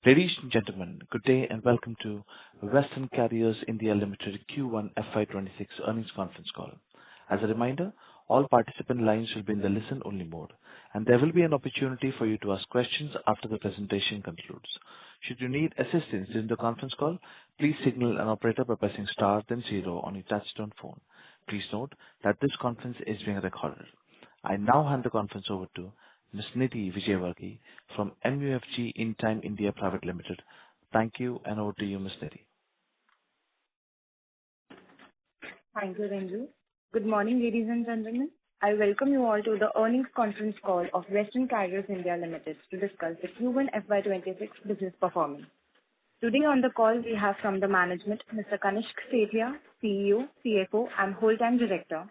Ladies and gentlemen, good day and welcome to Western Carriers India Limited Q1 FY26 earnings conference call. As a reminder, all participant lines will be in the listen-only mode, and there will be an opportunity for you to ask questions after the presentation concludes. Should you need assistance during the conference call, please signal an operator by pressing star then zero on your touchtone phone. Please note that this conference is being recorded. I now hand the conference over to Ms. Nidhi Vijaywargi from MUFG In-Time India Private Limited. Thank you, and over to you, Ms. Nidhi. Thank you, Renju. Good morning, ladies and gentlemen. I welcome you all to the earnings conference call of Western Carriers India Limited to discuss the Q1 FY26 business performance. Today on the call, we have from the management, Mr. Kanishk Sethia, CEO, CFO, and whole-time director.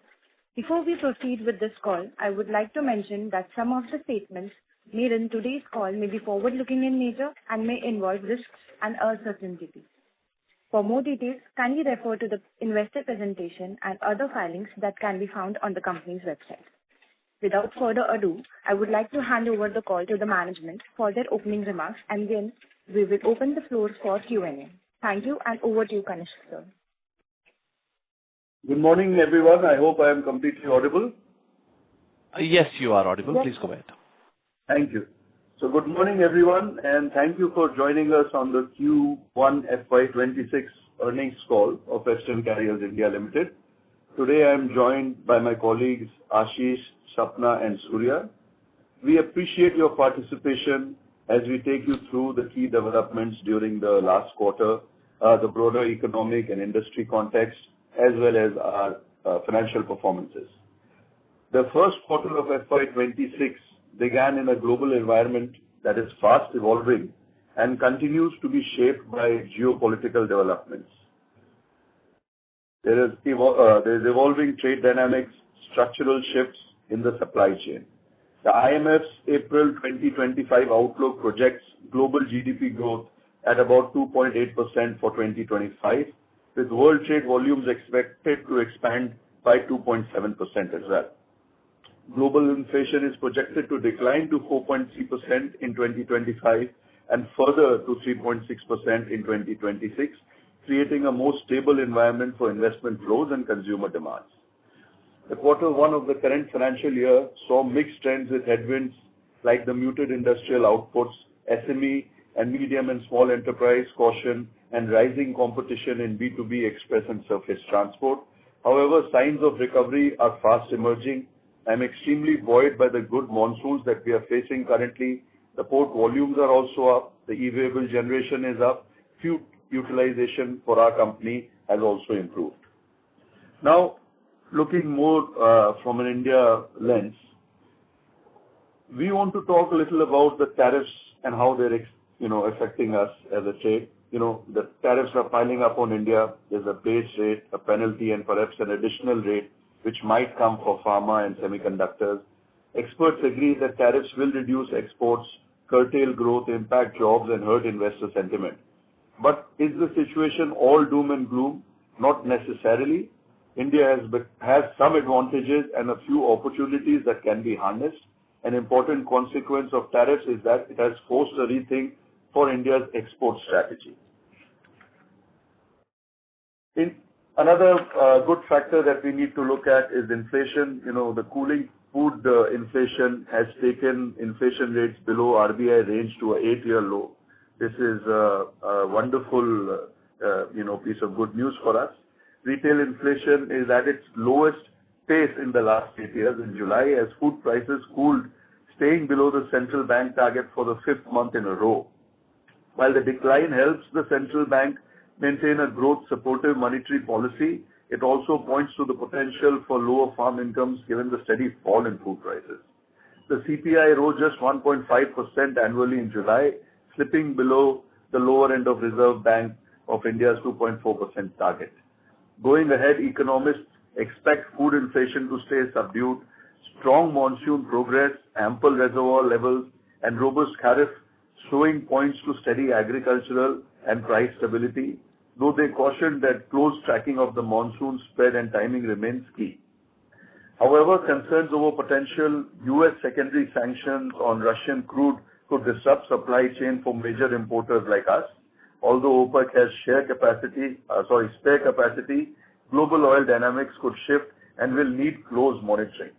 Before we proceed with this call, I would like to mention that some of the statements made in today's call may be forward-looking in nature and may involve risks and uncertainties. For more details, kindly refer to the investor presentation and other filings that can be found on the company's website. Without further ado, I would like to hand over the call to the management for their opening remarks, and then we will open the floor for Q&A. Thank you, and over to you, Kanishk, sir. Good morning, everyone. I hope I am completely audible. Yes, you are audible. Please go ahead. Thank you. So good morning, everyone, and thank you for joining us on the Q1 FY26 earnings call of Western Carriers India Limited. Today I am joined by my colleagues Ashish, Sapna and Surya. We appreciate your participation as we take you through the key developments during the last quarter, the broader economic and industry context, as well as our financial performances. The first quarter of FY26 began in a global environment that is fast evolving and continues to be shaped by geopolitical developments. There is evolving trade dynamics, structural shifts in the supply chain. The IMF's April 2025 outlook projects global GDP growth at about 2.8% for 2025, with world trade volumes expected to expand by 2.7% as well. Global inflation is projected to decline to 4.3% in 2025 and further to 3.6% in 2026, creating a more stable environment for investment flows and consumer demands. The quarter one of the current financial year saw mixed trends with headwinds like the muted industrial outputs, SME and medium and small enterprise caution, and rising competition in B2B express and surface transport. However, signs of recovery are fast emerging. I am extremely buoyed by the good monsoons that we are facing currently. The port volumes are also up. The e-vehicle generation is up. Fuel utilization for our company has also improved. Now, looking more from an India lens, we want to talk a little about the tariffs and how they're affecting us as a trade. The tariffs are piling up on India. There's a base rate, a penalty, and perhaps an additional rate which might come for pharma and semiconductors. Experts agree that tariffs will reduce exports, curtail growth, impact jobs, and hurt investor sentiment. But is the situation all doom and gloom? Not necessarily. India has some advantages and a few opportunities that can be harnessed. An important consequence of tariffs is that it has forced a rethink for India's export strategy. Another good factor that we need to look at is inflation. The cooling food inflation has taken inflation rates below RBI range to an 8-year low. This is a wonderful piece of good news for us. Retail inflation is at its lowest pace in the last 8 years in July as food prices cooled, staying below the central bank target for the 5th month in a row. While the decline helps the central bank maintain a growth-supportive monetary policy, it also points to the potential for lower farm incomes given the steady fall in food prices. The CPI rose just 1.5% annually in July, slipping below the lower end of Reserve Bank of India's 2.4% target. Going ahead, economists expect food inflation to stay subdued. Strong monsoon progress, ample reservoir levels, and robust kharif showing points to steady agricultural and price stability, though they cautioned that close tracking of the monsoon spread and timing remains key. However, concerns over potential U.S. secondary sanctions on Russian crude could disrupt supply chain for major importers like us. Although OPEC has spare capacity, global oil dynamics could shift and will need close monitoring.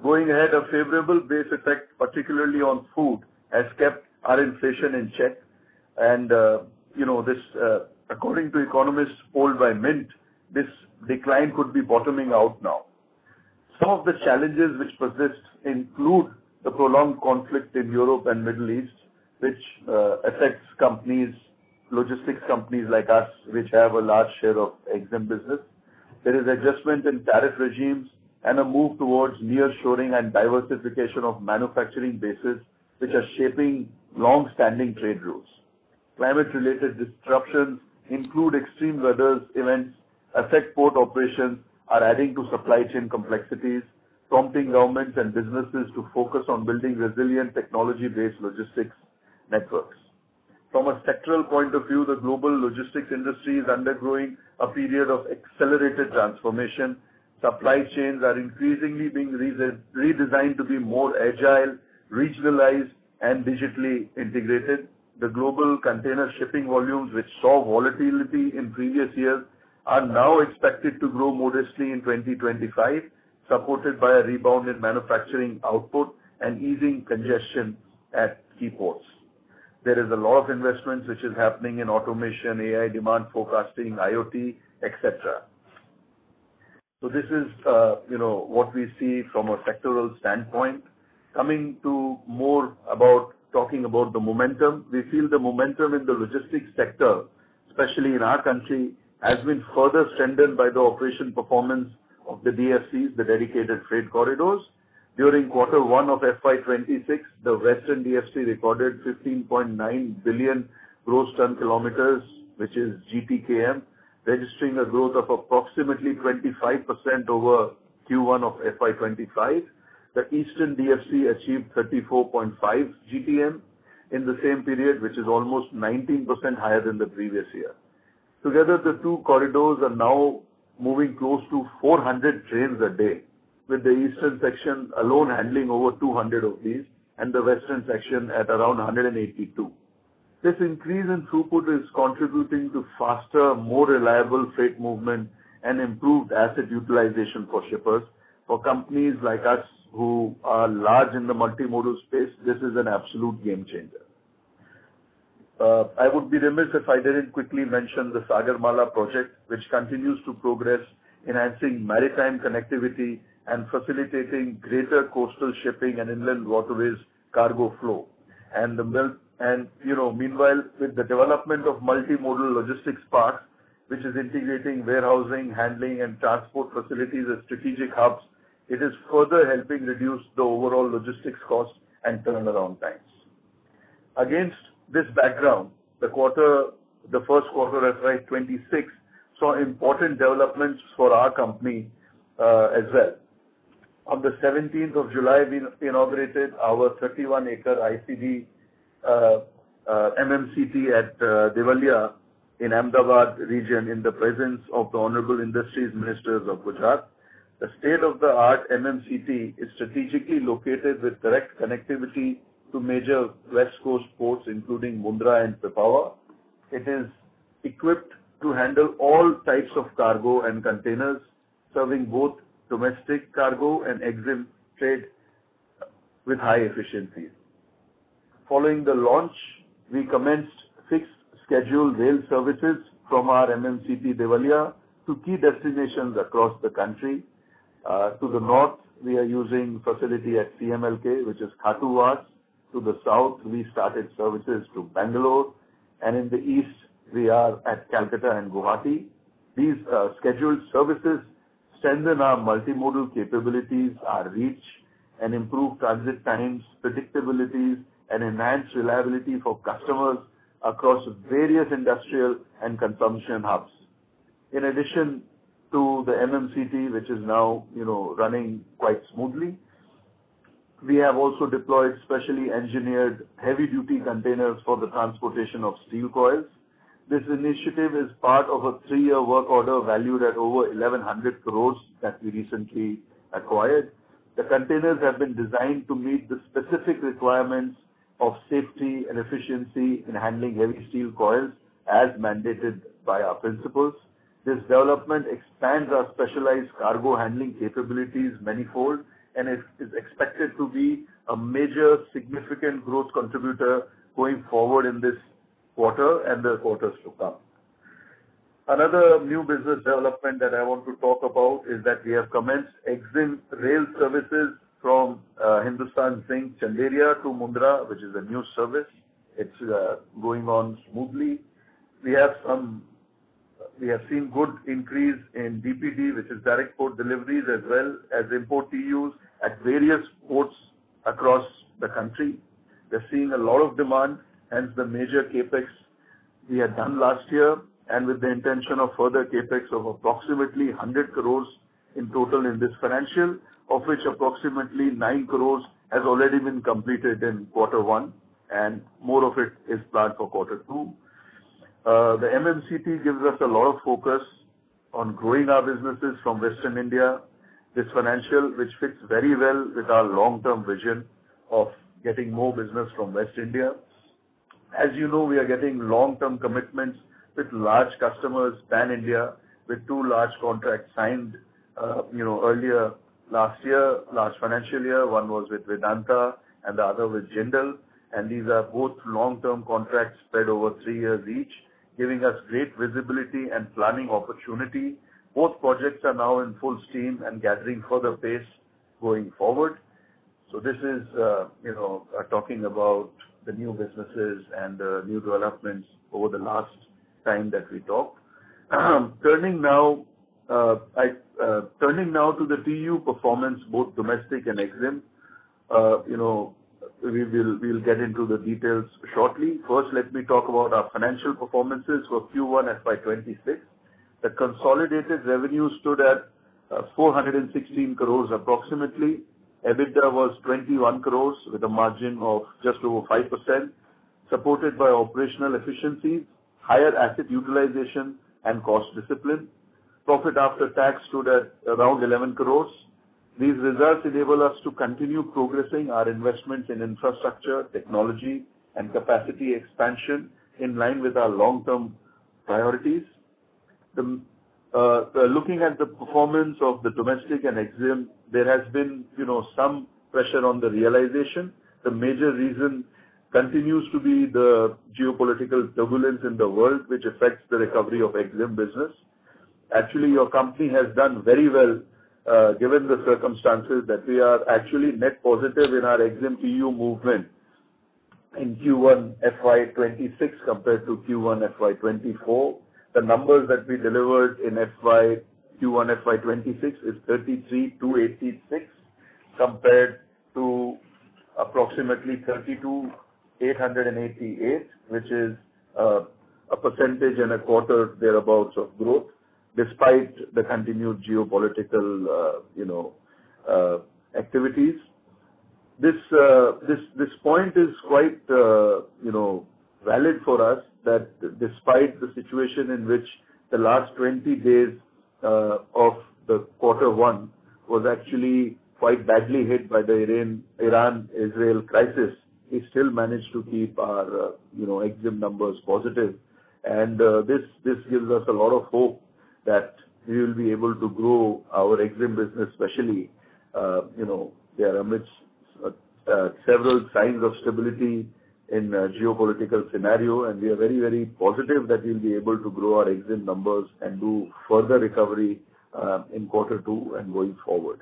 Going ahead, a favorable base effect, particularly on food, has kept our inflation in check. And, according to economists polled by Mint, this decline could be bottoming out now. Some of the challenges which persist include the prolonged conflict in Europe and Middle East, which affects logistics companies like us, which have a large share of EXIM business. There is adjustment in tariff regimes and a move towards nearshoring and diversification of manufacturing bases, which are shaping long-standing trade rules. Climate-related disruptions include extreme weather events, affect port operations, are adding to supply chain complexities, prompting governments and businesses to focus on building resilient technology-based logistics networks. From a sectoral point of view, the global logistics industry is undergoing a period of accelerated transformation. Supply chains are increasingly being redesigned to be more agile, regionalized, and digitally integrated. The global container shipping volumes, which saw volatility in previous years, are now expected to grow modestly in 2025, supported by a rebound in manufacturing output and easing congestion at key ports. There is a lot of investments which is happening in automation, AI demand forecasting, IoT, etc. So this is, what we see from a sectoral standpoint. Coming to more about talking about the momentum, we feel the momentum in the logistics sector, especially in our country, has been further strengthened by the operation performance of the DFCs, the dedicated freight corridors. During Q1 of FY26, the Western DFC recorded 15.9 billion gross ton kilometers, which is GTKM, registering a growth of approximately 25% over Q1 of FY25. The Eastern DFC achieved 34.5 GTM in the same period, which is almost 19% higher than the previous year. Together, the two corridors are now moving close to 400 trains a day, with the eastern section alone handling over 200 of these and the western section at around 182. This increase in throughput is contributing to faster, more reliable freight movement and improved asset utilization for shippers. For companies like us who are large in the multimodal space, this is an absolute game changer. I would be remiss if I didn't quickly mention the Sagarmala project, which continues to progress, enhancing maritime connectivity and facilitating greater coastal shipping and inland waterways cargo flow. Meanwhile, with the development of multimodal logistics parks, which is integrating warehousing, handling, and transport facilities as strategic hubs, it is further helping reduce the overall logistics costs and turnaround times. Against this background, the first quarter of FY26 saw important developments for our company as well. On the 17th of July, we inaugurated our 31-acre ICD MMCT at Devalia in Ahmedabad region in the presence of the Honorable Industries Ministers of Gujarat. The state-of-the-art MMCT is strategically located with direct connectivity to major West Coast ports, including Mundra and Pipavav. It is equipped to handle all types of cargo and containers, serving both domestic cargo and EXIM trade with high efficiencies. Following the launch, we commenced fixed schedule rail services from our MMCT Devalia to key destinations across the country. To the north, we are using facility at CMLK, which is Khatuvas. To the south, we started services to Bangalore, and in the east, we are at Calcutta and Guwahati. These scheduled services strengthen our multimodal capabilities, our reach, and improve transit times, predictabilities, and enhance reliability for customers across various industrial and consumption hubs. In addition to the MMCT, which is now running quite smoothly, we have also deployed specially engineered heavy-duty containers for the transportation of steel coils. This initiative is part of a 3-year work order valued at over 1,100 crores that we recently acquired. The containers have been designed to meet the specific requirements of safety and efficiency in handling heavy steel coils as mandated by our principles. This development expands our specialized cargo handling capabilities manifold and is expected to be a major significant growth contributor going forward in this quarter and the quarters to come. Another new business development that I want to talk about is that we have commenced EXIM rail services from Hindustan Zinc Chanderia to Mundra, which is a new service. It's going on smoothly. We have seen good increase in DPD, which is direct port deliveries, as well as import TUs at various ports across the country. We're seeing a lot of demand, hence the major capex we had done last year, and with the intention of further capex of approximately 100 crores in total in this financial, of which approximately 9 crores has already been completed in quarter one, and more of it is planned for quarter two. The MMCT gives us a lot of focus on growing our businesses from Western India this financial, which fits very well with our long-term vision of getting more business from West India. As you know, we are getting long-term commitments with large customers pan-India, with 2 large contracts signed, earlier last financial year. One was with Vedanta and the other with Jindal, and these are both long-term contracts spread over 3 years each, giving us great visibility and planning opportunity. Both projects are now in full steam and gathering further pace going forward. So this is, talking about the new businesses and new developments over the last time that we talked. Turning now to the TU performance, both domestic and EXIM. We'll get into the details shortly. First, let me talk about our financial performances for Q1 FY26. The consolidated revenue stood at 416 crores approximately. EBITDA was 21 crores with a margin of just over 5%, supported by operational efficiencies, higher asset utilization, and cost discipline. Profit after tax stood at around 11 crores. These results enable us to continue progressing our investments in infrastructure, technology, and capacity expansion in line with our long-term priorities. Looking at the performance of the domestic and EXIM, there has been, some pressure on the realization. The major reason continues to be the geopolitical turbulence in the world, which affects the recovery of EXIM business. Actually, your company has done very well, given the circumstances, that we are actually net positive in our EXIM TU movement in Q1 FY26 compared to Q1 FY24. The numbers that we delivered in Q1 FY26 is 33,286 compared to approximately 32,888, which is a percentage and a quarter thereabouts of growth, despite the continued geopolitical, activities. This point is quite, valid for us, that despite the situation in which the last 20 days of the quarter one was actually quite badly hit by the Iran-Israel crisis, we still managed to keep our, EXIM numbers positive. And this gives us a lot of hope that we will be able to grow our EXIM business, especially, there are amidst several signs of stability in geopolitical scenario, and we are very, very positive that we'll be able to grow our EXIM numbers and do further recovery in quarter two and going forward.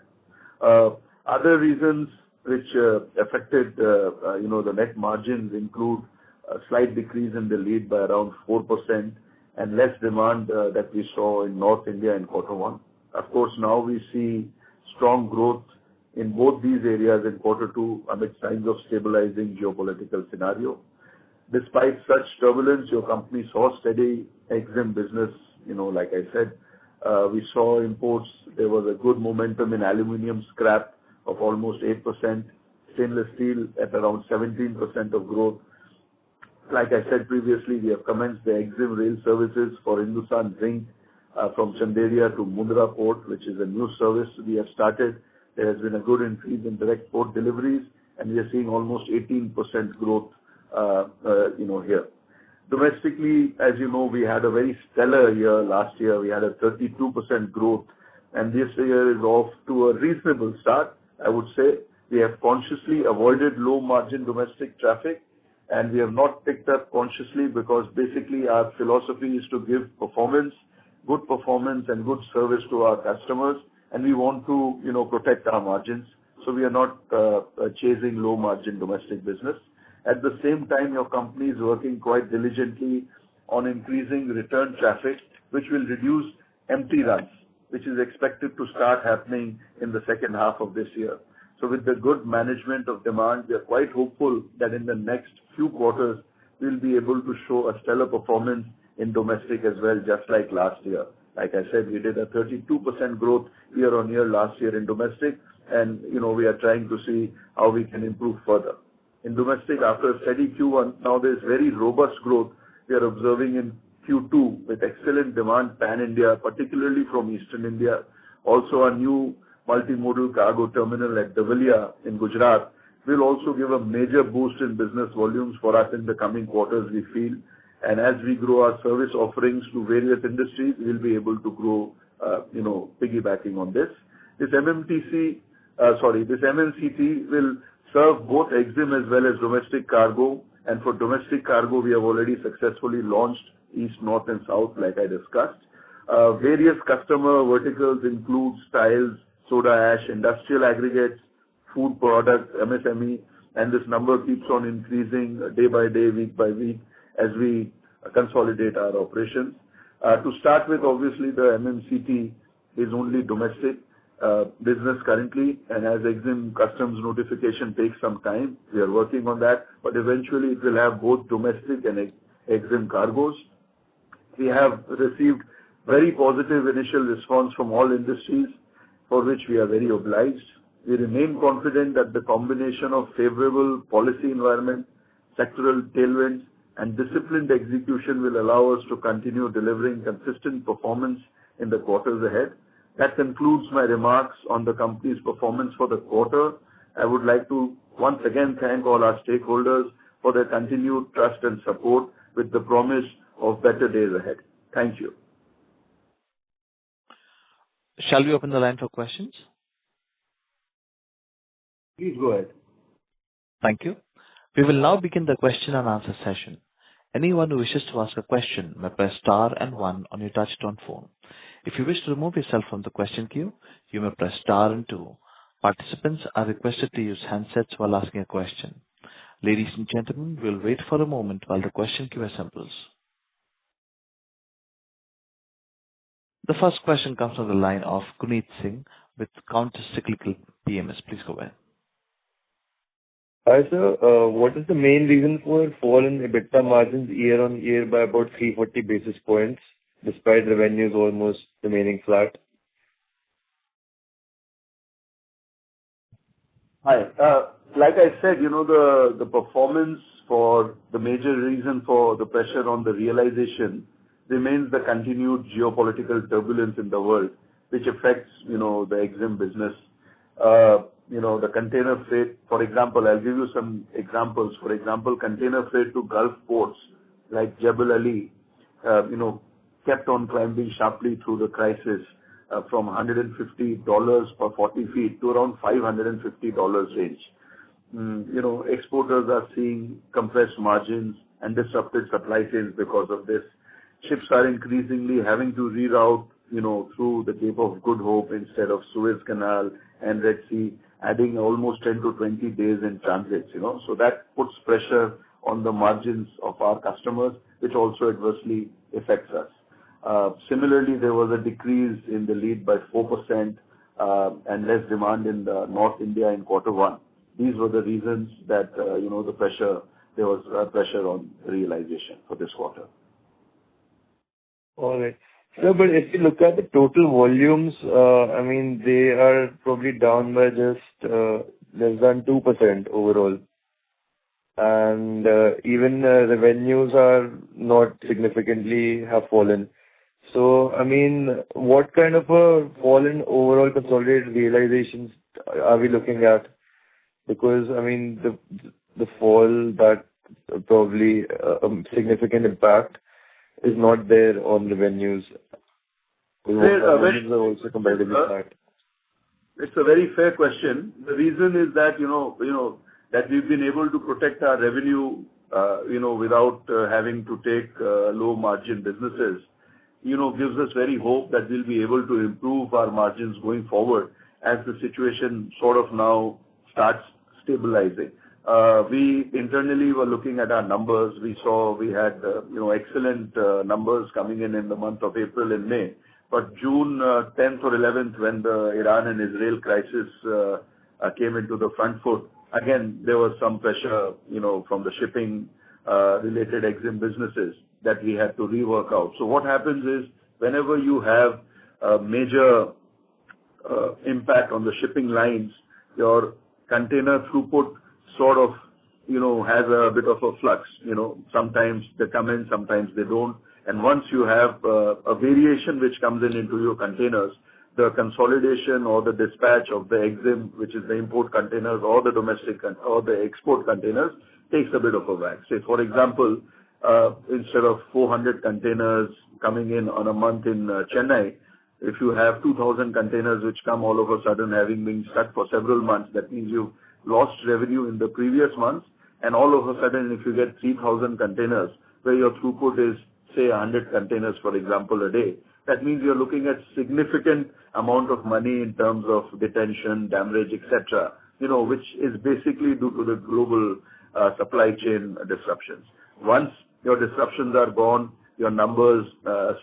Other reasons which affected, the net margins include a slight decrease in the lead by around 4% and less demand that we saw in North India in quarter one. Of course, now we see strong growth in both these areas in quarter two amid signs of stabilizing geopolitical scenario. Despite such turbulence, your company saw steady EXIM business. Like I said, we saw imports. There was a good momentum in aluminium scrap of almost 8%, stainless steel at around 17% of growth. Like I said previously, we have commenced the EXIM rail services for Hindustan Zinc from Chanderia to Mundra port, which is a new service we have started. There has been a good increase in direct port deliveries, and we are seeing almost 18% growth, here. Domestically, as you know, we had a very stellar year last year. We had a 32% growth, and this year is off to a reasonable start, I would say. We have consciously avoided low-margin domestic traffic, and we have not picked up consciously because basically our philosophy is to give good performance and good service to our customers, and we want to, protect our margins. So we are not chasing low-margin domestic business. At the same time, your company is working quite diligently on increasing return traffic, which will reduce empty runs, which is expected to start happening in the second half of this year. So with the good management of demand, we are quite hopeful that in the next few quarters, we'll be able to show a stellar performance in domestic as well, just like last year. Like I said, we did a 32% growth year-on-year last year in domestic, and, we are trying to see how we can improve further. In domestic, after a steady Q1, now there's very robust growth we are observing in Q2 with excellent demand pan-India, particularly from Eastern India. Also, our new multimodal cargo terminal at Davaliya in Gujarat will also give a major boost in business volumes for us in the coming quarters, we feel. And as we grow our service offerings to various industries, we'll be able to grow, piggybacking on this. This MNCT will serve both EXIM as well as domestic cargo. And for domestic cargo, we have already successfully launched East, North, and South, like I discussed. Various customer verticals include tiles, soda ash, industrial aggregates, food products, MSME, and this number keeps on increasing day by day, week by week, as we consolidate our operations. To start with, obviously, the MMCT is only domestic business currently, and as EXIM customs notification takes some time, we are working on that, but eventually it will have both domestic and EXIM cargoes. We have received very positive initial response from all industries, for which we are very obliged. We remain confident that the combination of favorable policy environment, sectoral tailwinds, and disciplined execution will allow us to continue delivering consistent performance in the quarters ahead. That concludes my remarks on the company's performance for the quarter. I would like to once again thank all our stakeholders for their continued trust and support with the promise of better days ahead. Thank you. Shall we open the line for questions? Please go ahead. Thank you. We will now begin the question and answer session. Anyone who wishes to ask a question may press star and one on your touch-tone phone. If you wish to remove yourself from the question queue, you may press star and two. Participants are requested to use handsets while asking a question. Ladies and gentlemen, we'll wait for a moment while the question queue assembles. The first question comes from the line of Guneet Singh with Counter-Cyclical PMS. Please go ahead. Hi, sir. What is the main reason for fall in EBITDA margins year-on-year by about 340 basis points, despite revenues almost remaining flat? Hi. Like I said, the performance for the major reason for the pressure on the realization remains the continued geopolitical turbulence in the world, which affects, the EXIM business. The container freight, for example, I'll give you some examples. For example, container freight to Gulf ports like Jebel Ali, kept on climbing sharply through the crisis from $150 per 40 feet to around $550 range. Exporters are seeing compressed margins and disrupted supply chains because of this. Ships are increasingly having to reroute, through the Cape of Good Hope instead of Suez Canal and Red Sea, adding almost 10 to 20 days in transit, So that puts pressure on the margins of our customers, which also adversely affects us. Similarly, there was a decrease in the lead by 4% and less demand in the North India in quarter one. These were the reasons that, there was pressure on realization for this quarter. All right. So, but if you look at the total volumes, they are probably down by just less than 2% overall. And even revenues are not significantly have fallen. So, what kind of a fall in overall consolidated realizations are we looking at? Because, I mean, the fall that probably a significant impact is not there on revenues. Revenues are also comparatively flat. It's a very fair question. The reason is that, that we've been able to protect our revenue, without having to take low margin businesses, gives us very hope that we'll be able to improve our margins going forward as the situation sort of now starts stabilizing. We internally were looking at our numbers. We saw we had, excellent numbers coming in the month of April and May. But June 10th or 11th, when the Iran and Israel crisis came into the front foot, again, there was some pressure, from the shipping related EXIM businesses that we had to rework out. So what happens is, whenever you have a major impact on the shipping lines, your container throughput sort of, has a bit of a flux. Sometimes they come in, sometimes they don't. And once you have a variation which comes into your containers, the consolidation or the dispatch of the EXIM, which is the import containers or the domestic or the export containers, takes a bit of a whack. Say, for example, instead of 400 containers coming in on a month in Chennai, if you have 2,000 containers which come all of a sudden having been stuck for several months, that means you've lost revenue in the previous months. And all of a sudden, if you get 3,000 containers where your throughput is, say, 100 containers, for example, a day, that means you're looking at significant amount of money in terms of detention, damage, etc., which is basically due to the global supply chain disruptions. Once your disruptions are gone, your numbers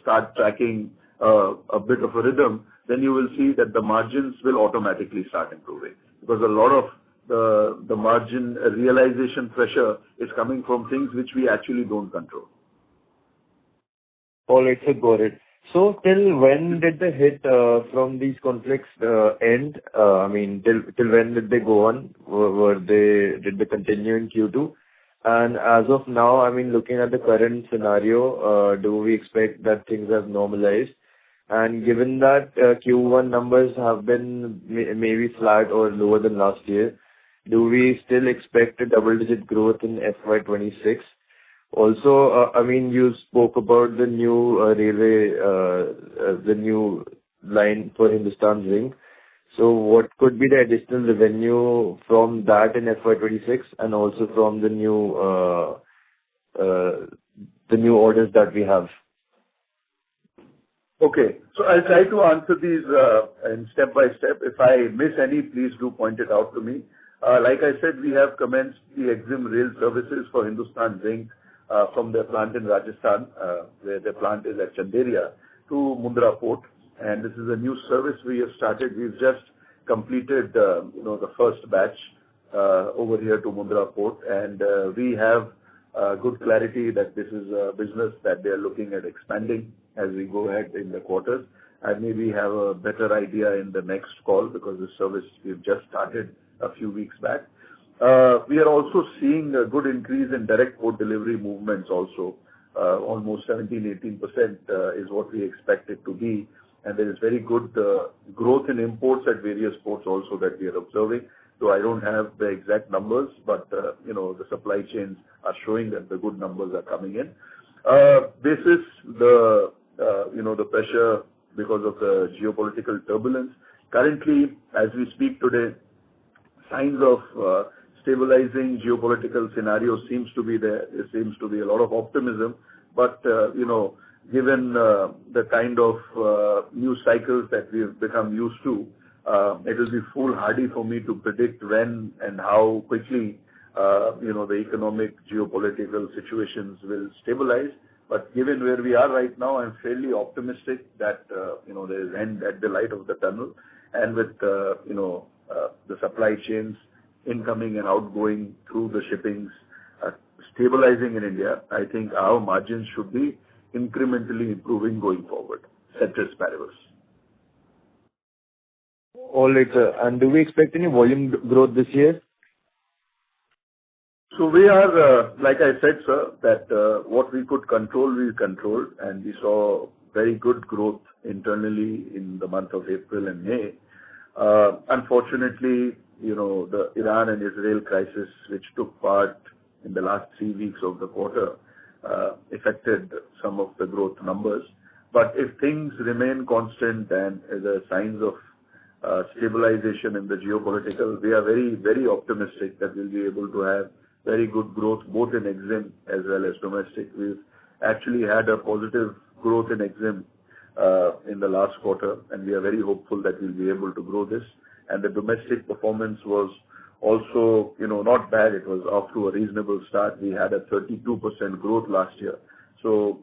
start tracking a bit of a rhythm, then you will see that the margins will automatically start improving, because a lot of the margin realization pressure is coming from things which we actually don't control. All right, sir, got it. So till when did the hit from these conflicts end? I mean, till when did they go on? Did they continue in Q2? And as of now, I mean, looking at the current scenario, do we expect that things have normalized? And given that Q1 numbers have been maybe flat or lower than last year, do we still expect a double-digit growth in FY26? Also, I mean, you spoke about the new railway, the new line for Hindustan Zinc. So what could be the additional revenue from that in FY26 and also from the new orders that we have? Okay. So I'll try to answer these in step by step. If I miss any, please do point it out to me. Like I said, we have commenced the EXIM rail services for Hindustan Zinc from their plant in Rajasthan, where their plant is at Chanderia, to Mundra Port. And this is a new service we have started. We've just completed, the first batch over here to Mundra Port. And we have good clarity that this is a business that they are looking at expanding as we go ahead in the quarters. And maybe have a better idea in the next call, because this service we've just started a few weeks back. We are also seeing a good increase in direct port delivery movements also. Almost 17-18% is what we expect it to be. And there is very good growth in imports at various ports also that we are observing. So I don't have the exact numbers, but, the supply chains are showing that the good numbers are coming in. This is the pressure because of the geopolitical turbulence. Currently, as we speak today, signs of stabilizing geopolitical scenario seems to be there. There seems to be a lot of optimism, but given the kind of news cycles that we've become used to, it will be foolhardy for me to predict when and how quickly the economic geopolitical situations will stabilize. But given where we are right now, I'm fairly optimistic that there is end at the light of the tunnel, and with the supply chains incoming and outgoing through the shippings stabilizing in India, I think our margins should be incrementally improving going forward, ceteris paribus. All right, sir. And do we expect any volume growth this year? So we are, like I said, sir, that what we could control, we controlled, and we saw very good growth internally in the month of April and May. Unfortunately, the Iran and Israel crisis, which took part in the last 3 weeks of the quarter, affected some of the growth numbers. But if things remain constant and the signs of stabilization in the geopolitical, we are very, very optimistic that we'll be able to have very good growth both in EXIM as well as domestic. We've actually had a positive growth in EXIM in the last quarter, and we are very hopeful that we'll be able to grow this. And the domestic performance was also, not bad. It was off to a reasonable start. We had a 32% growth last year. So,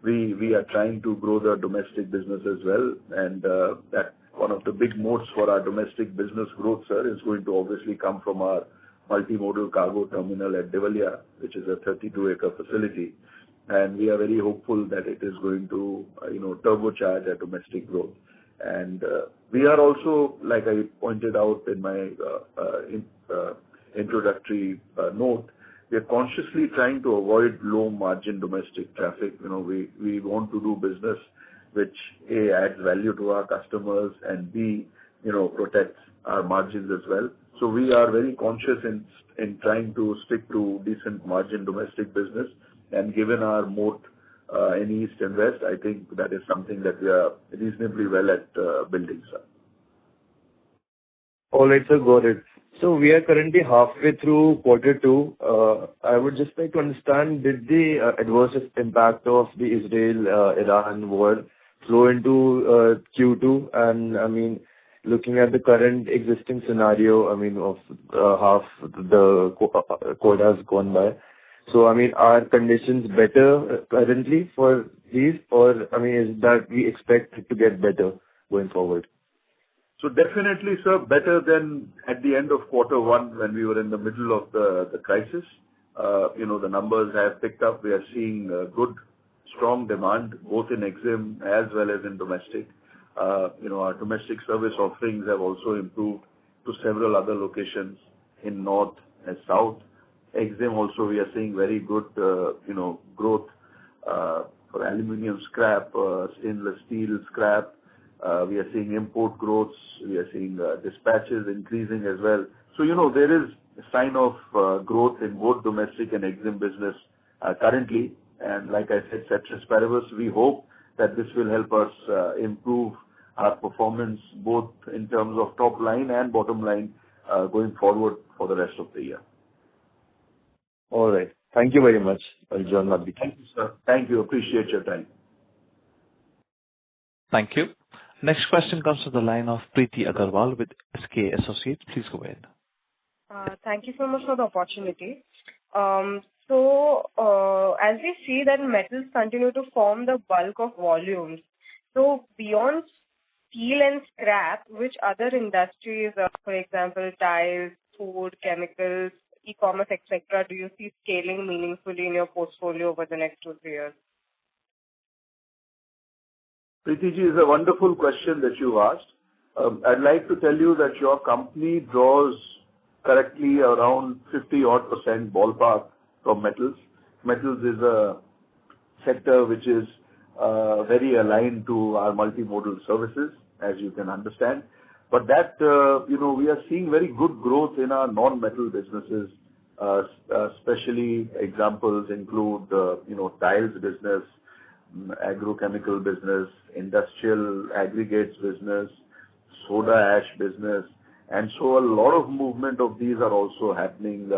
we are trying to grow the domestic business as well, and that one of the big moats for our domestic business growth, sir, is going to obviously come from our multimodal cargo terminal at Devaliya, which is a 32-acre facility. And we are very hopeful that it is going to, turbocharge our domestic growth. And we are also, like I pointed out in my introductory note, we are consciously trying to avoid low-margin domestic traffic. We want to do business which, A, adds value to our customers, and B, protects our margins as well. So we are very conscious in trying to stick to decent margin domestic business. And given our moat in East and West, I think that is something that we are reasonably well at building, sir. All right, sir, got it. So we are currently halfway through quarter two. I would just like to understand, did the adverse impact of the Israel-Iran war flow into Q2? And I mean, looking at the current existing scenario, of half the quarter has gone by. So, are conditions better currently for these, or, is that we expect it to get better going forward? So definitely, sir, better than at the end of quarter one when we were in the middle of the crisis. The numbers have picked up. We are seeing good, strong demand both in EXIM as well as in domestic. Our domestic service offerings have also improved to several other locations in north and south. EXIM also, we are seeing very good, growth for aluminium scrap, stainless steel scrap. We are seeing import growths. We are seeing dispatches increasing as well. So, there is a sign of growth in both domestic and EXIM business currently. And like I said, ceteris paribus, we hope that this will help us improve our performance both in terms of top line and bottom line going forward for the rest of the year. All right. Thank you very much, John. Thank you, sir. Thank you. Appreciate your time. Thank you. Next question comes from the line of Preeti Agarwal with SK Associates. Please go ahead. Thank you so much for the opportunity. As we see that metals continue to form the bulk of volumes, so beyond steel and scrap, which other industries, for example, tiles, food, chemicals, e-commerce, etc., do you see scaling meaningfully in your portfolio over the next 2-3 years? Preeti ji, is a wonderful question that you asked. I'd like to tell you that your company draws correctly around 50-odd% ballpark from metals. Metals is a sector which is very aligned to our multimodal services, as you can understand. But that, we are seeing very good growth in our non-metal businesses. Especially examples include, tiles business, agrochemical business, industrial aggregates business, soda ash business. And so a lot of movement of these are also happening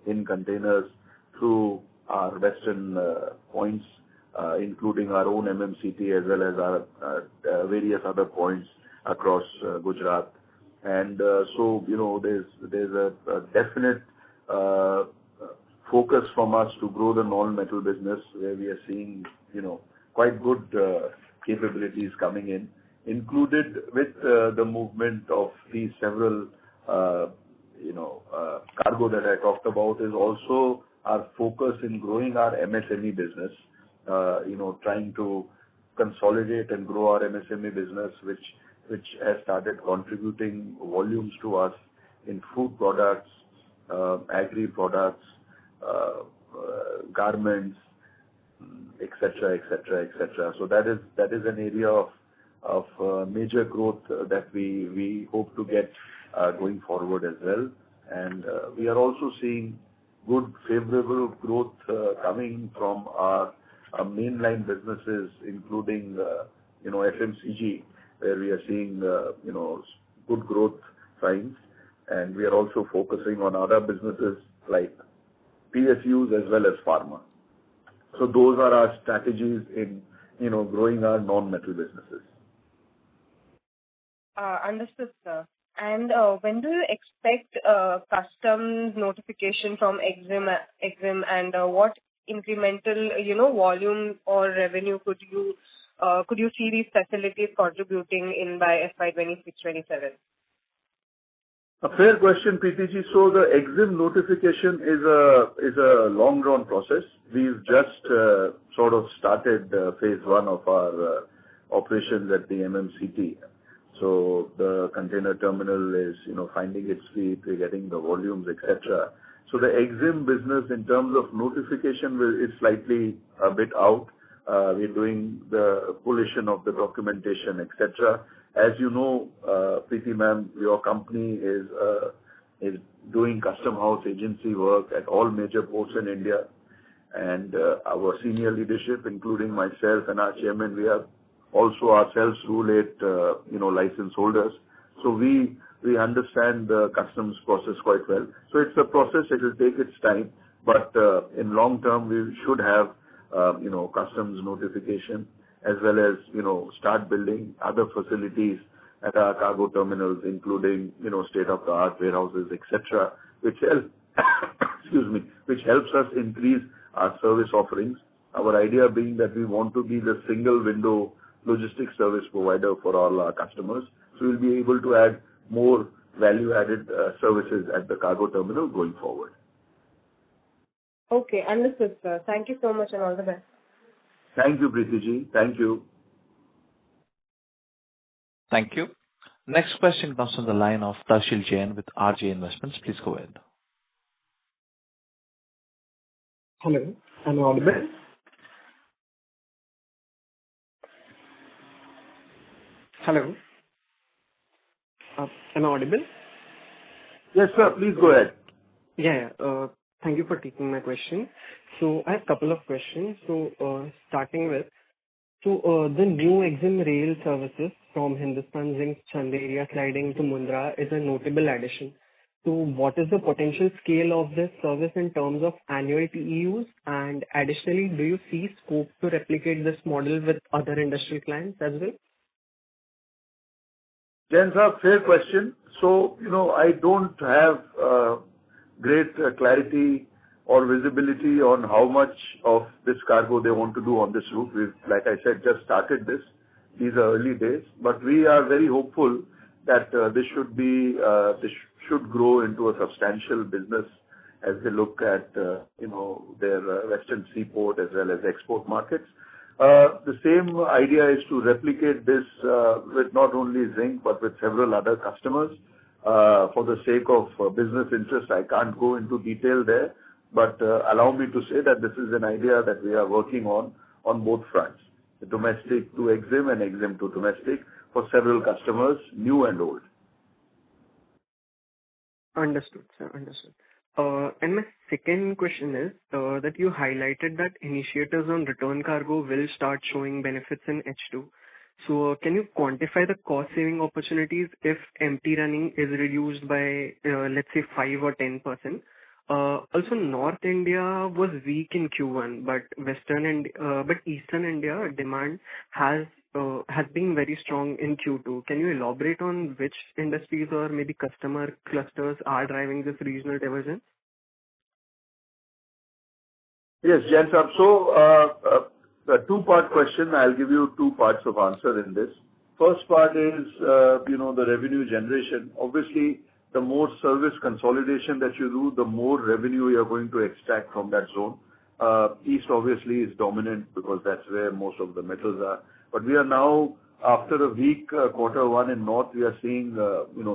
in containers through our western points, including our own MMCT as well as our various other points across Gujarat. And so, there's a definite focus from us to grow the non-metal business where we are seeing, quite good capabilities coming in. Included with the movement of these several, cargo that I talked about is also our focus in growing our MSME business, trying to consolidate and grow our MSME business, which has started contributing volumes to us in food products, agri products, garments, etc., etc., etc. So that is an area of major growth that we hope to get going forward as well. And we are also seeing good favorable growth coming from our mainline businesses, including FMCG, where we are seeing good growth signs. And we are also focusing on other businesses like PSUs as well as pharma. So those are our strategies in growing our non-metal businesses. Understood, sir. And when do you expect customs notification from EXIM, and what incremental, volume or revenue could you see these facilities contributing in by FY 26-27? A fair question, PTG. So the EXIM notification is a long-drawn process. We've just sort of started phase one of our operations at the MMCT. So the container terminal is, finding its feet, we're getting the volumes, etc. So the EXIM business in terms of notification is slightly a bit out. We're doing the collation of the documentation, etc. As you know, Preeti ma'am, your company is doing custom house agency work at all major ports in India, and our senior leadership, including myself and our chairman, we are also ourselves Rule 8, license holders. So we understand the customs process quite well. So it's a process; it will take its time, but in long term, we should have customs notification, as well as, start building other facilities at our cargo terminals, including, state-of-the-art warehouses, etc., which helps us increase our service offerings. Our idea being that we want to be the single window logistics service provider for all our customers. So we'll be able to add more value-added services at the cargo terminal going forward. Okay, understood, sir. Thank you so much and all the best. Thank you, Preeti ji. Thank you. Thank you. Next question comes from the line of Ltd.June with RJ Investments. Please go ahead. Hello, am I audible? Hello, am I audible? Yes, sir. Please go ahead. Yeah. Thank you for taking my question. So I have a couple of questions. So starting with, the new EXIM rail services from Hindustan Zinc's Chanderiya sliding to Mundra is a notable addition. So what is the potential scale of this service in terms of annual TEUs? And additionally, do you see scope to replicate this model with other industrial clients as well? Jain sir, fair question. So, I don't have great clarity or visibility on how much of this cargo they want to do on this route. We've, like I said, just started this. These are early days, but we are very hopeful that this should grow into a substantial business as they look at, their western seaport as well as export markets. The same idea is to replicate this with not only Zinc, but with several other customers. For the sake of business interest, I can't go into detail there, but allow me to say that this is an idea that we are working on both fronts, the domestic to EXIM and EXIM to domestic for several customers, new and old. Understood, sir. Understood. And my second question is that you highlighted that initiatives on return cargo will start showing benefits in H2. So can you quantify the cost-saving opportunities if empty running is reduced by, let's say, 5 or 10%? Also, North India was weak in Q1, but Eastern India demand has been very strong in Q2. Can you elaborate on which industries or maybe customer clusters are driving this regional divergence? Yes, Jain sir. So, a two-part question. I'll give you two parts of answer in this. First part is, the revenue generation. Obviously, the more service consolidation that you do, the more revenue you're going to extract from that zone. East obviously is dominant because that's where most of the metals are. But we are now, after a weak quarter one in North, we are seeing,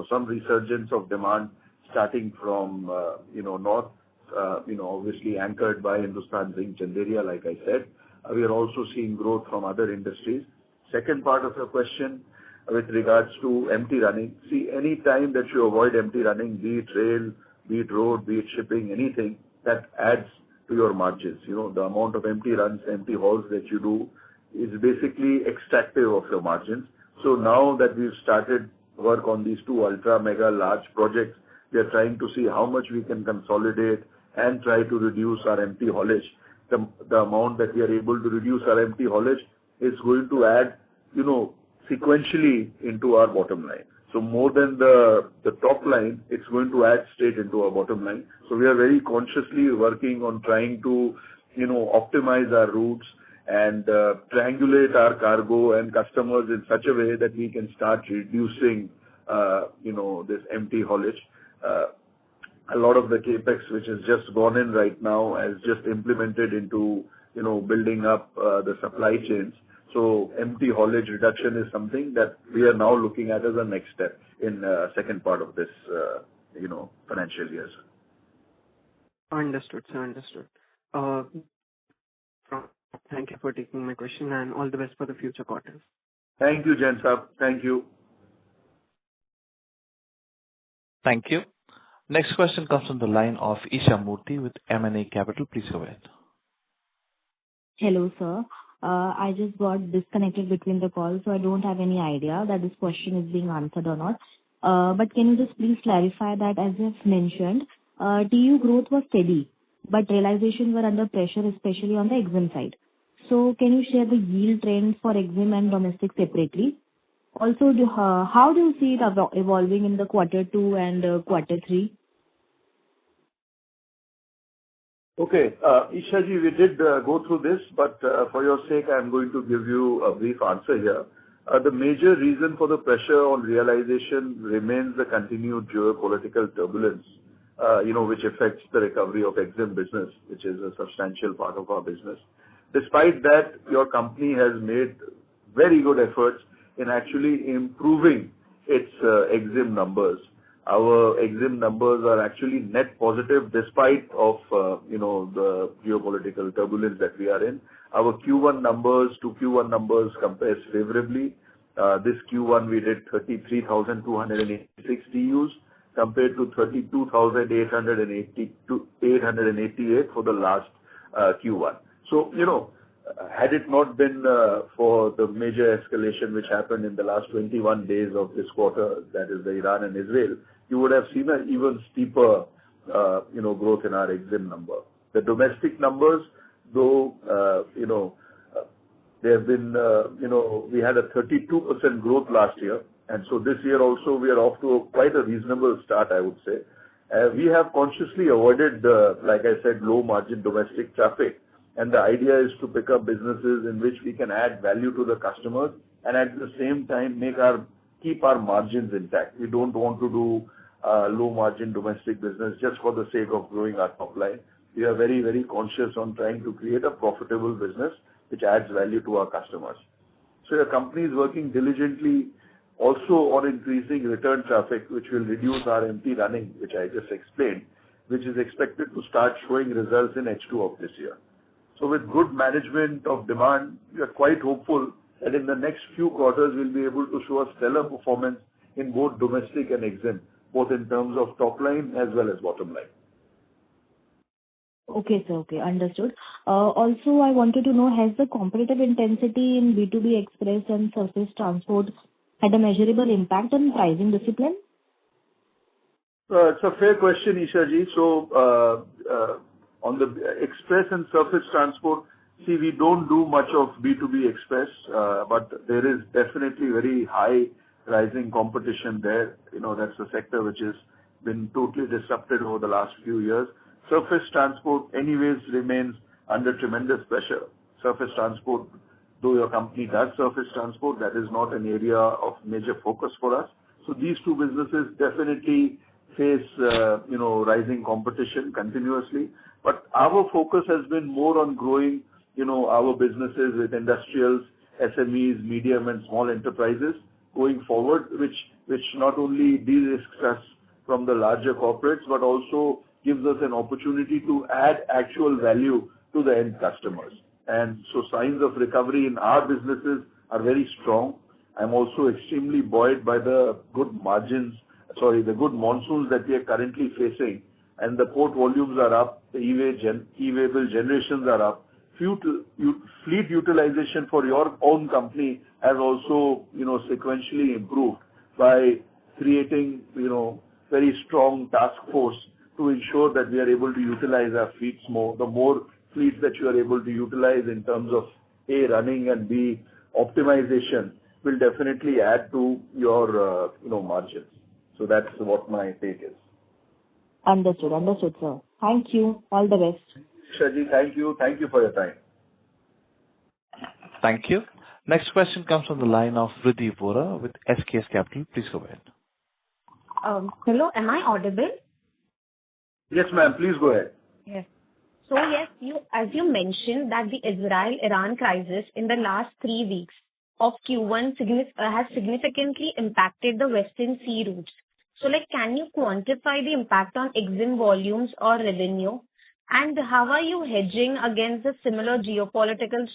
some resurgence of demand starting from, North, obviously anchored by Hindustan Zinc Chanderiya, like I said. We are also seeing growth from other industries. second part of your question with regards to empty running. See, any time that you avoid empty running, be it rail, be it road, be it shipping, anything, that adds to your margins. The amount of empty runs, empty hauls that you do is basically extractive of your margins. So now that we've started work on these two ultra mega large projects, we are trying to see how much we can consolidate and try to reduce our empty haulage. The amount that we are able to reduce our empty haulage is going to add, sequentially into our bottom line. So more than the top line, it's going to add straight into our bottom line. So we are very consciously working on trying to, optimize our routes and triangulate our cargo and customers in such a way that we can start reducing, this empty haulage. A lot of the capex which has just gone in right now has just implemented into, building up the supply chains. So empty haulage reduction is something that we are now looking at as a next step in second part of this, financial year. Understood, sir. Understood. Thank you for taking my question, and all the best for the future quarters. Thank you, Jain Saab. Thank you. Thank you. Next question comes from the line of Isha Murthy with M&A Capital. Please go ahead. Hello, sir. I just got disconnected between the calls, so I don't have any idea that this question is being answered or not. But can you just please clarify that, as you've mentioned, TU growth was steady, but realizations were under pressure, especially on the EXIM side. So can you share the yield trends for EXIM and domestic separately? Also, how do you see it evolving in the quarter 2 and quarter 3? Okay. Isha ji, we did go through this, but for your sake, I'm going to give you a brief answer here. The major reason for the pressure on realization remains the continued geopolitical turbulence, which affects the recovery of EXIM business, which is a substantial part of our business. Despite that, your company has made very good efforts in actually improving its EXIM numbers. Our EXIM numbers are actually net positive despite of, the geopolitical turbulence that we are in. Our Q1 numbers to Q1 numbers compares favorably. This Q1 we did 33,286 TUs compared to 32,888 for the last Q1. So, had it not been for the major escalation which happened in the last 21 days of this quarter, that is the Iran and Israel, you would have seen an even steeper, growth in our EXIM number. The domestic numbers, though, they have been, we had a 32% growth last year, and so this year also we are off to quite a reasonable start, I would say. We have consciously avoided like I said, low margin domestic traffic. And the idea is to pick up businesses in which we can add value to the customers and at the same time keep our margins intact. We don't want to do low margin domestic business just for the sake of growing our top line. We are very, very conscious on trying to create a profitable business which adds value to our customers. So your company is working diligently also on increasing return traffic, which will reduce our empty running, which I just explained, which is expected to start showing results in H2 of this year. So with good management of demand, we are quite hopeful that in the next few quarters we'll be able to show a stellar performance in both domestic and EXIM, both in terms of top line as well as bottom line. Okay, sir. Okay, understood. Also, I wanted to know, has the competitive intensity in B2B express and surface transport had a measurable impact on pricing discipline? It's a fair question, Isha ji. So, on the express and surface transport, see, we don't do much of B2B express, but there is definitely very high rising competition there. That's a sector which has been totally disrupted over the last few years. Surface transport anyways remains under tremendous pressure. Surface transport, though your company does surface transport, that is not an area of major focus for us. So these two businesses definitely face, rising competition continuously. But our focus has been more on growing, our businesses with industrials, SMEs, medium and small enterprises going forward, which not only de-risks us from the larger corporates, but also gives us an opportunity to add actual value to the end customers. And so signs of recovery in our businesses are very strong. I'm also extremely buoyed by the good the good monsoons that we are currently facing, and the port volumes are up, the e-way bill generations are up. Fleet utilization for your own company has also, sequentially improved by creating, very strong task force to ensure that we are able to utilize our fleets more. The more fleets that you are able to utilize in terms of A, running, and B, optimization will definitely add to your, margins. So that's what my take is. Understood, sir. Thank you. All the best. Shaji, thank you. Thank you for your time. Thank you. Next question comes from the line of Riddhi Vora with SKS Capital. Please go ahead. Hello, am I audible? Yes, ma'am. Please go ahead. Yes. So yes, as you mentioned that the Israel-Iran crisis in the last 3 weeks of Q1 has significantly impacted the Western sea routes. So can you quantify the impact on EXIM volumes or revenue? And how are you hedging against the similar geopolitical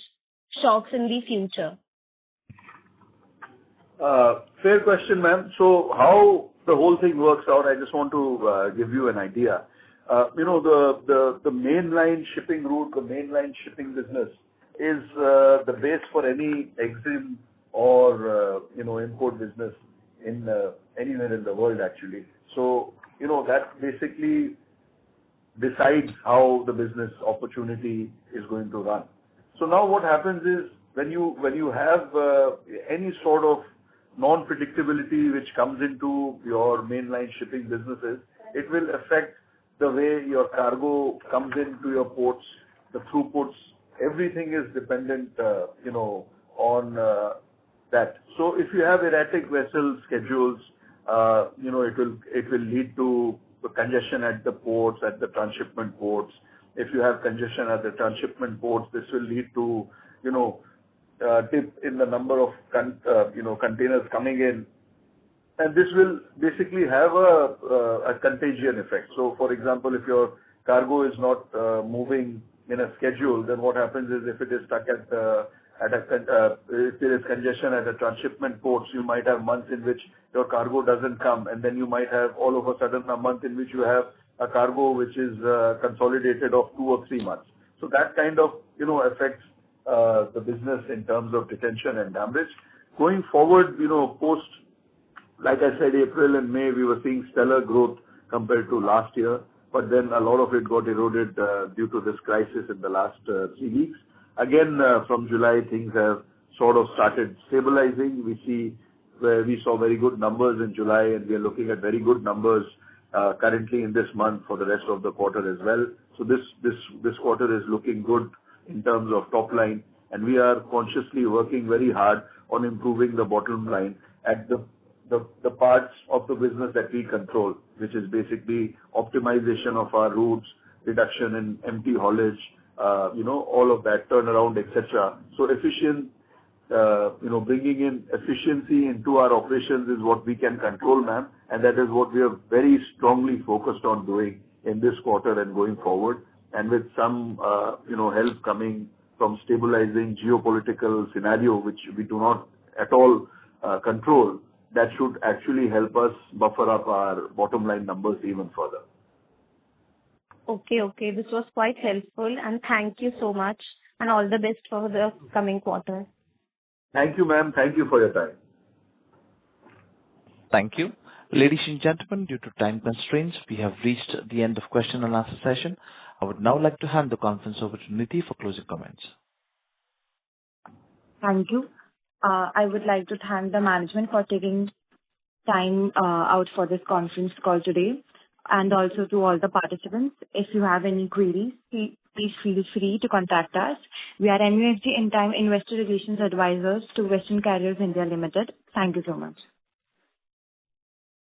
shocks in the future? Fair question, ma'am. So how the whole thing works out, I just want to give you an idea. The mainline shipping route, the mainline shipping business is the base for any EXIM or, import business in anywhere in the world, actually. So, that basically decides how the business opportunity is going to run. So now what happens is when you have any sort of non-predictability which comes into your mainline shipping businesses, it will affect the way your cargo comes into your ports, the throughputs. Everything is dependent, on that. So if you have erratic vessel schedules, it will lead to congestion at the ports, at the transshipment ports. If you have congestion at the transshipment ports, this will lead to, dip in the number of containers coming in, and this will basically have a contagion effect. So, for example, if your cargo is not moving in a schedule, then what happens is if it is stuck if there is congestion at the transshipment ports, you might have months in which your cargo doesn't come, and then you might have all of a sudden a month in which you have a cargo which is consolidated of 2 or 3 months. So that kind of, affects the business in terms of detention and damage. Going forward, post, like I said, April and May, we were seeing stellar growth compared to last year, but then a lot of it got eroded due to this crisis in the last 3 weeks. Again, from July, things have sort of started stabilizing. We saw very good numbers in July, and we are looking at very good numbers currently in this month for the rest of the quarter as well. So this quarter is looking good in terms of top line, and we are consciously working very hard on improving the bottom line at the parts of the business that we control, which is basically optimization of our routes, reduction in empty haulage, all of that, turnaround, etc. So efficient, bringing in efficiency into our operations is what we can control, ma'am, and that is what we are very strongly focused on doing in this quarter and going forward. And with some, help coming from stabilizing geopolitical scenario, which we do not at all control, that should actually help us buffer up our bottom line numbers even further. Okay. This was quite helpful, and thank you so much, and all the best for the coming quarter. Thank you, ma'am. Thank you for your time. Thank you. Ladies and gentlemen, due to time constraints, we have reached the end of question and answer session. I would now like to hand the conference over to Nidhi for closing comments. Thank you. I would like to thank the management for taking time out for this conference call today, and also to all the participants. If you have any queries, please feel free to contact us. We are MUFG In Time Investor Relations Advisors to Western Carriers India Limited. Thank you so much.